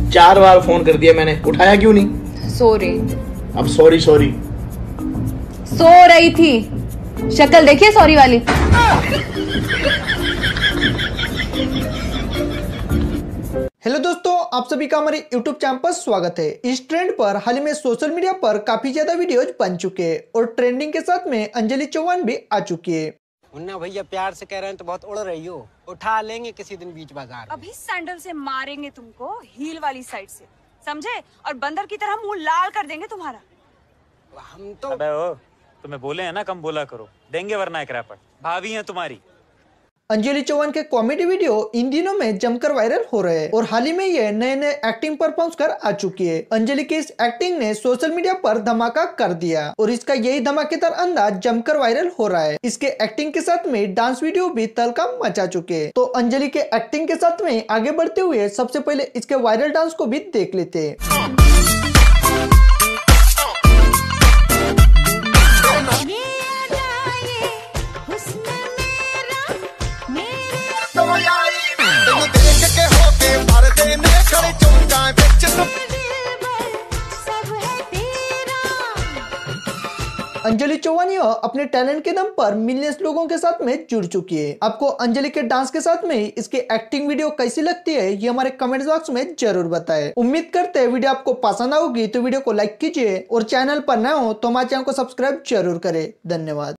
4 बार phone कर दिया मैंने, उठाया क्यों नहीं? सॉरी। अब सॉरी सॉरी? सो रही थी, शक्ल देखिए सॉरी वाली। हेलो दोस्तों, आप सभी का हमारे YouTube चैनल पर स्वागत है। इस ट्रेंड पर हाल ही में सोशल मीडिया पर काफी ज्यादा वीडियोज बन चुके हैं और ट्रेंडिंग के साथ में अंजलि चौहान भी आ चुकी है। मुन्ना भैया प्यार से कह रहे हैं तो बहुत उड़ रही हो, उठा लेंगे किसी दिन बीच बाजार। अभी सैंडल से मारेंगे तुमको, हील वाली साइड से, समझे? और बंदर की तरह मुंह लाल कर देंगे तुम्हारा। हम तो अबे ओ, तुम्हें बोले हैं ना कम बोला करो, देंगे वरना एक रैपट। भाभी है तुम्हारी। अंजलि चौहान के कॉमेडी वीडियो इन दिनों में जमकर वायरल हो रहे हैं और हाल ही में ये नए नए एक्टिंग परफॉर्म्स कर आ चुकी है। अंजलि की इस एक्टिंग ने सोशल मीडिया पर धमाका कर दिया और इसका यही धमाकेदार अंदाज जमकर वायरल हो रहा है। इसके एक्टिंग के साथ में डांस वीडियो भी तहलका मचा चुके हैं। तो अंजलि के एक्टिंग के साथ में आगे बढ़ते हुए सबसे पहले इसके वायरल डांस को भी देख लेते हैं। अंजलि चौहान अपने टैलेंट के दम पर मिलियंस लोगों के साथ में जुड़ चुकी है। आपको अंजलि के डांस के साथ में इसकी एक्टिंग वीडियो कैसी लगती है ये हमारे कमेंट बॉक्स में जरूर बताएं। उम्मीद करते हैं वीडियो आपको पसंद आएगी तो वीडियो को लाइक कीजिए और चैनल पर नए हो तो हमारे चैनल को सब्सक्राइब जरूर करें। धन्यवाद।